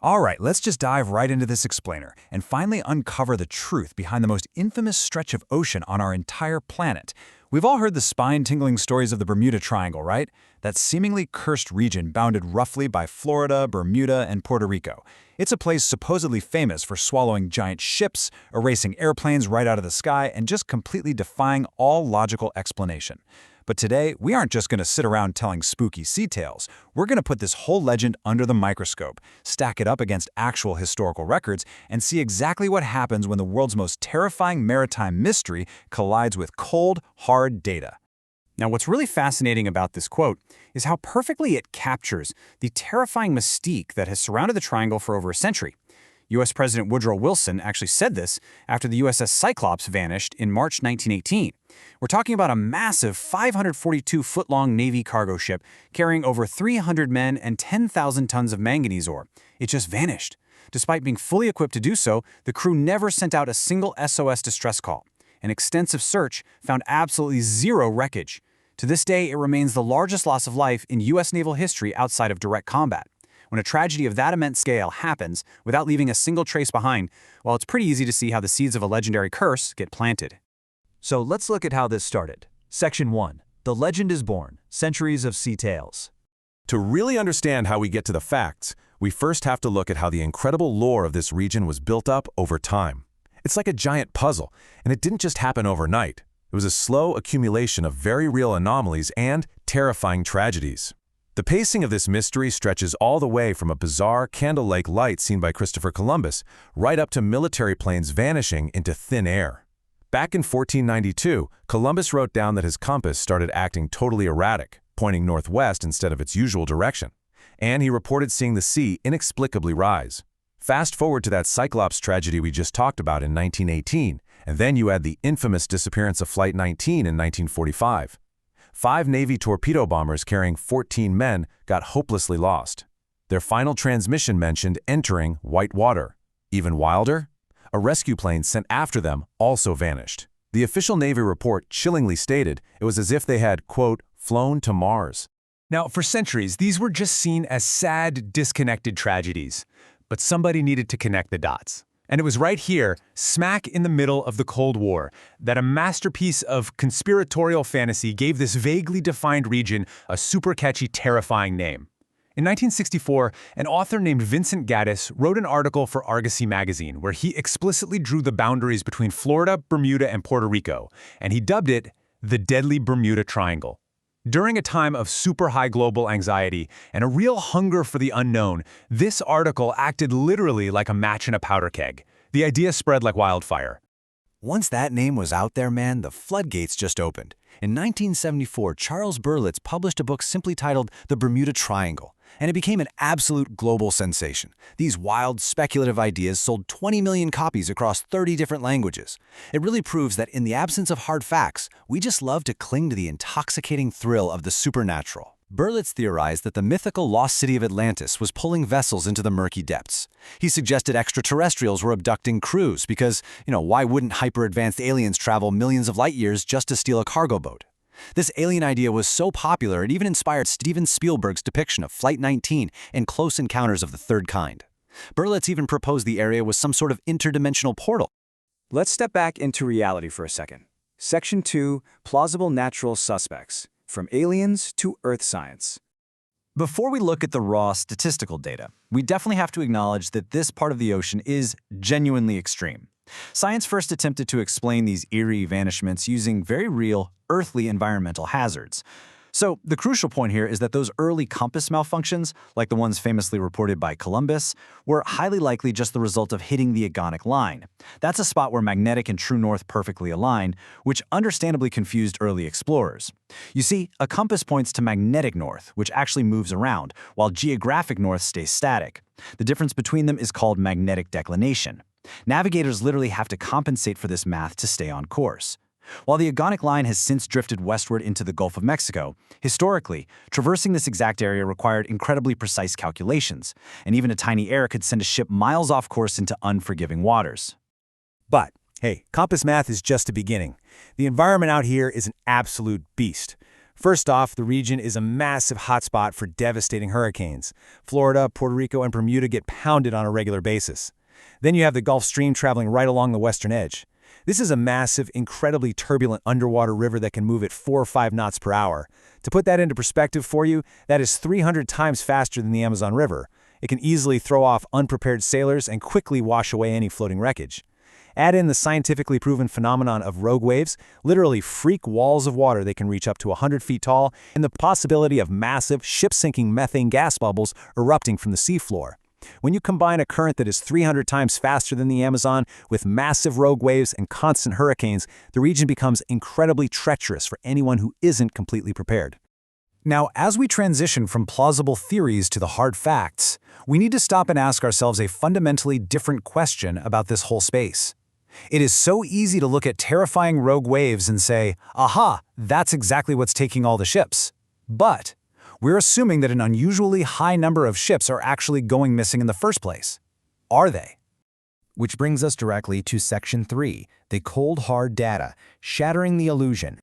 All right, let's just dive right into this explainer and finally uncover the truth behind the most infamous stretch of ocean on our entire planet. We've all heard the spine-tingling stories of the Bermuda Triangle, right? That seemingly cursed region bounded roughly by Florida, Bermuda, and Puerto Rico. It's a place supposedly famous for swallowing giant ships, erasing airplanes right out of the sky, and just completely defying all logical explanation. But today, we aren't just going to sit around telling spooky sea tales. We're going to put this whole legend under the microscope, stack it up against actual historical records, and see exactly what happens when the world's most terrifying maritime mystery collides with cold, hard data. Now, what's really fascinating about this quote is how perfectly it captures the terrifying mystique that has surrounded the triangle for over a century. U.S. President Woodrow Wilson actually said this after the USS Cyclops vanished in March 1918. We're talking about a massive 542-foot-long Navy cargo ship carrying over 300 men and 10,000 tons of manganese ore. It just vanished. Despite being fully equipped to do so, the crew never sent out a single SOS distress call. An extensive search found absolutely zero wreckage. To this day, it remains the largest loss of life in U.S. naval history outside of direct combat. When a tragedy of that immense scale happens without leaving a single trace behind, well, it's pretty easy to see how the seeds of a legendary curse get planted. So let's look at how this started. Section 1. The legend is born. Centuries of sea tales. To really understand how we get to the facts, we first have to look at how the incredible lore of this region was built up over time. It's like a giant puzzle, and it didn't just happen overnight. It was a slow accumulation of very real anomalies and terrifying tragedies. The pacing of this mystery stretches all the way from a bizarre candle-like light seen by Christopher Columbus right up to military planes vanishing into thin air. Back in 1492, Columbus wrote down that his compass started acting totally erratic, pointing northwest instead of its usual direction, and he reported seeing the sea inexplicably rise. Fast forward to that Cyclops tragedy we just talked about in 1918, and then you add the infamous disappearance of Flight 19 in 1945. 5 Navy torpedo bombers carrying 14 men got hopelessly lost. Their final transmission mentioned entering white water. Even wilder, a rescue plane sent after them also vanished. The official Navy report chillingly stated it was as if they had, quote, flown to Mars. Now, for centuries, these were just seen as sad, disconnected tragedies. But somebody needed to connect the dots. And it was right here, smack in the middle of the Cold War, that a masterpiece of conspiratorial fantasy gave this vaguely defined region a super catchy, terrifying name. In 1964, an author named Vincent Gaddis wrote an article for Argosy magazine where he explicitly drew the boundaries between Florida, Bermuda, and Puerto Rico, and he dubbed it the Deadly Bermuda Triangle. During a time of super high global anxiety and a real hunger for the unknown, this article acted literally like a match in a powder keg. The idea spread like wildfire. Once that name was out there, man, the floodgates just opened. In 1974, Charles Berlitz published a book simply titled The Bermuda Triangle, and it became an absolute global sensation. These wild, speculative ideas sold 20 million copies across 30 different languages. It really proves that in the absence of hard facts, we just love to cling to the intoxicating thrill of the supernatural. Berlitz theorized that the mythical lost city of Atlantis was pulling vessels into the murky depths. He suggested extraterrestrials were abducting crews because, why wouldn't hyper-advanced aliens travel millions of light years just to steal a cargo boat? This alien idea was so popular it even inspired Steven Spielberg's depiction of Flight 19 and Close Encounters of the Third Kind. Berlitz even proposed the area was some sort of interdimensional portal. Let's step back into reality for a second. Section 2, Plausible Natural Suspects. From aliens to earth science. Before we look at the raw statistical data, we definitely have to acknowledge that this part of the ocean is genuinely extreme. Science first attempted to explain these eerie vanishments using very real, earthly environmental hazards. So the crucial point here is that those early compass malfunctions, like the ones famously reported by Columbus, were highly likely just the result of hitting the agonic line. That's a spot where magnetic and true north perfectly align, which understandably confused early explorers. You see, a compass points to magnetic north, which actually moves around, while geographic north stays static. The difference between them is called magnetic declination. Navigators literally have to compensate for this math to stay on course. While the agonic line has since drifted westward into the Gulf of Mexico, historically, traversing this exact area required incredibly precise calculations, and even a tiny error could send a ship miles off course into unforgiving waters. But, hey, compass math is just the beginning. The environment out here is an absolute beast. First off, the region is a massive hotspot for devastating hurricanes. Florida, Puerto Rico, and Bermuda get pounded on a regular basis. Then you have the Gulf Stream traveling right along the western edge. This is a massive, incredibly turbulent underwater river that can move at 4 or 5 knots per hour. To put that into perspective for you, that is 300 times faster than the Amazon River. It can easily throw off unprepared sailors and quickly wash away any floating wreckage. Add in the scientifically proven phenomenon of rogue waves, literally freak walls of water that can reach up to 100 feet tall, and the possibility of massive, ship-sinking methane gas bubbles erupting from the seafloor. When you combine a current that is 300 times faster than the Amazon with massive rogue waves and constant hurricanes, the region becomes incredibly treacherous for anyone who isn't completely prepared. Now, as we transition from plausible theories to the hard facts, we need to stop and ask ourselves a fundamentally different question about this whole space. It is so easy to look at terrifying rogue waves and say, aha, that's exactly what's taking all the ships. But we're assuming that an unusually high number of ships are actually going missing in the first place. Are they? Which brings us directly to Section 3, the cold hard data, shattering the illusion.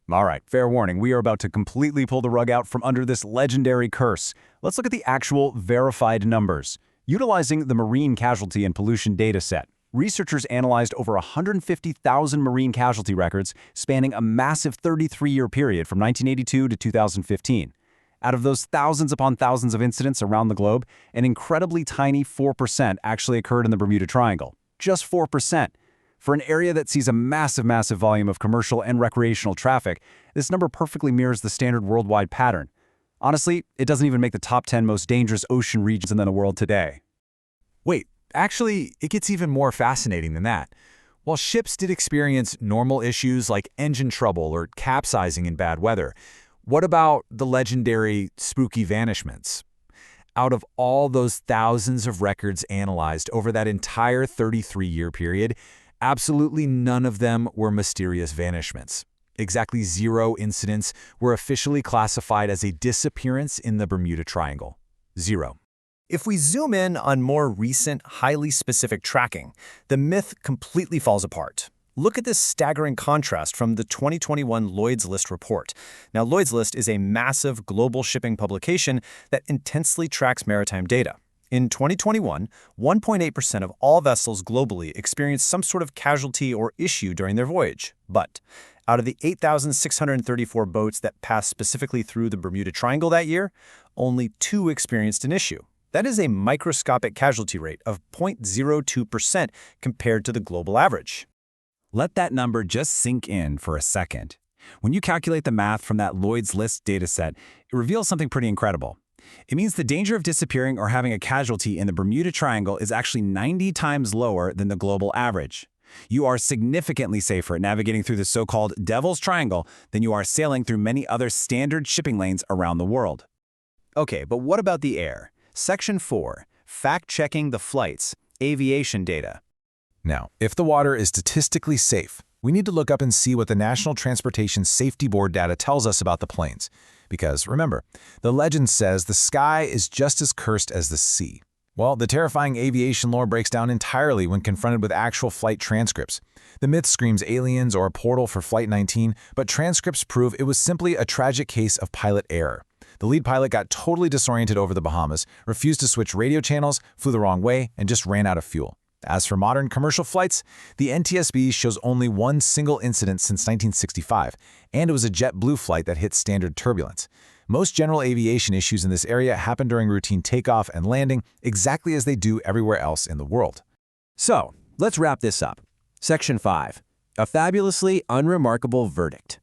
All right, fair warning, we are about to completely pull the rug out from under this legendary curse. Let's look at the actual verified numbers. Utilizing the marine casualty and pollution data set, researchers analyzed over 150,000 marine casualty records spanning a massive 33-year period from 1982 to 2015. Out of those thousands upon thousands of incidents around the globe, an incredibly tiny 4% actually occurred in the Bermuda Triangle. Just 4%. For an area that sees a massive volume of commercial and recreational traffic, this number perfectly mirrors the standard worldwide pattern. Honestly, it doesn't even make the top 10 most dangerous ocean regions in the world today. Wait, actually, it gets even more fascinating than that. While ships did experience normal issues like engine trouble or capsizing in bad weather, what about the legendary spooky vanishments? Out of all those thousands of records analyzed over that entire 33-year period, absolutely none of them were mysterious vanishments. Exactly 0 incidents were officially classified as a disappearance in the Bermuda Triangle. 0. If we zoom in on more recent, highly specific tracking, the myth completely falls apart. Look at this staggering contrast from the 2021 Lloyd's List report. Now, Lloyd's List is a massive global shipping publication that intensely tracks maritime data. In 2021, 1.8% of all vessels globally experienced some sort of casualty or issue during their voyage. But out of the 8,634 boats that passed specifically through the Bermuda Triangle that year, only 2 experienced an issue. That is a microscopic casualty rate of 0.02% compared to the global average. Let that number just sink in for a second. When you calculate the math from that Lloyd's List dataset, it reveals something pretty incredible. It means the danger of disappearing or having a casualty in the Bermuda Triangle is actually 90 times lower than the global average. You are significantly safer navigating through the so-called Devil's Triangle than you are sailing through many other standard shipping lanes around the world. Okay, but what about the air? Section 4, fact-checking the flight's aviation data. Now, if the water is statistically safe, we need to look up and see what the National Transportation Safety Board data tells us about the planes. Because, remember, the legend says the sky is just as cursed as the sea. Well, the terrifying aviation lore breaks down entirely when confronted with actual flight transcripts. The myth screams aliens or a portal for Flight 19, but transcripts prove it was simply a tragic case of pilot error. The lead pilot got totally disoriented over the Bahamas, refused to switch radio channels, flew the wrong way, and just ran out of fuel. As for modern commercial flights, the NTSB shows only one single incident since 1965, and it was a JetBlue flight that hit standard turbulence. Most general aviation issues in this area happen during routine takeoff and landing, exactly as they do everywhere else in the world. So, let's wrap this up. Section 5, a fabulously unremarkable verdict.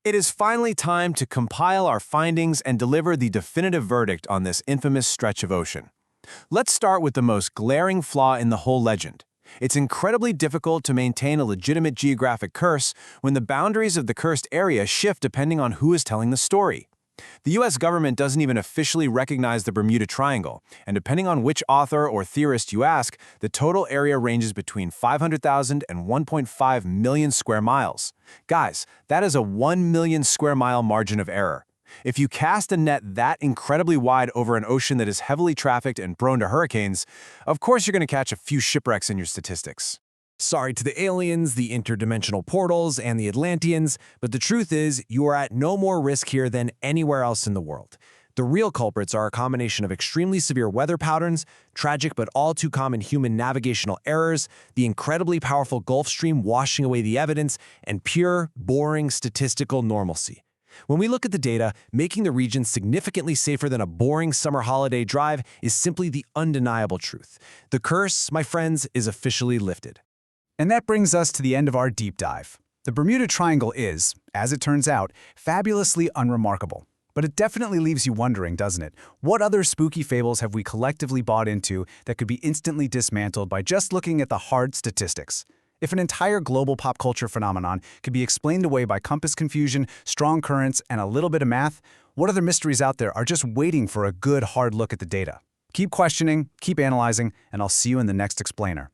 It is finally time to compile our findings and deliver the definitive verdict on this infamous stretch of ocean. Let's start with the most glaring flaw in the whole legend. It's incredibly difficult to maintain a legitimate geographic curse when the boundaries of the cursed area shift depending on who is telling the story. The U.S. government doesn't even officially recognize the Bermuda Triangle, and depending on which author or theorist you ask, the total area ranges between 500,000 and 1.5 million square miles. Guys, that is a 1 million square mile margin of error. If you cast a net that incredibly wide over an ocean that is heavily trafficked and prone to hurricanes, of course you're going to catch a few shipwrecks in your statistics. Sorry to the aliens, the interdimensional portals, and the Atlanteans, but the truth is, you are at no more risk here than anywhere else in the world. The real culprits are a combination of extremely severe weather patterns, tragic but all too common human navigational errors, the incredibly powerful Gulf Stream washing away the evidence, and pure, boring statistical normalcy. When we look at the data, making the region significantly safer than a boring summer holiday drive is simply the undeniable truth. The curse, my friends, is officially lifted. And that brings us to the end of our deep dive. The Bermuda Triangle is, as it turns out, fabulously unremarkable. But it definitely leaves you wondering, doesn't it? What other spooky fables have we collectively bought into that could be instantly dismantled by just looking at the hard statistics? If an entire global pop culture phenomenon could be explained away by compass confusion, strong currents, and a little bit of math, what other mysteries out there are just waiting for a good hard look at the data? Keep questioning, keep analyzing, and I'll see you in the next explainer.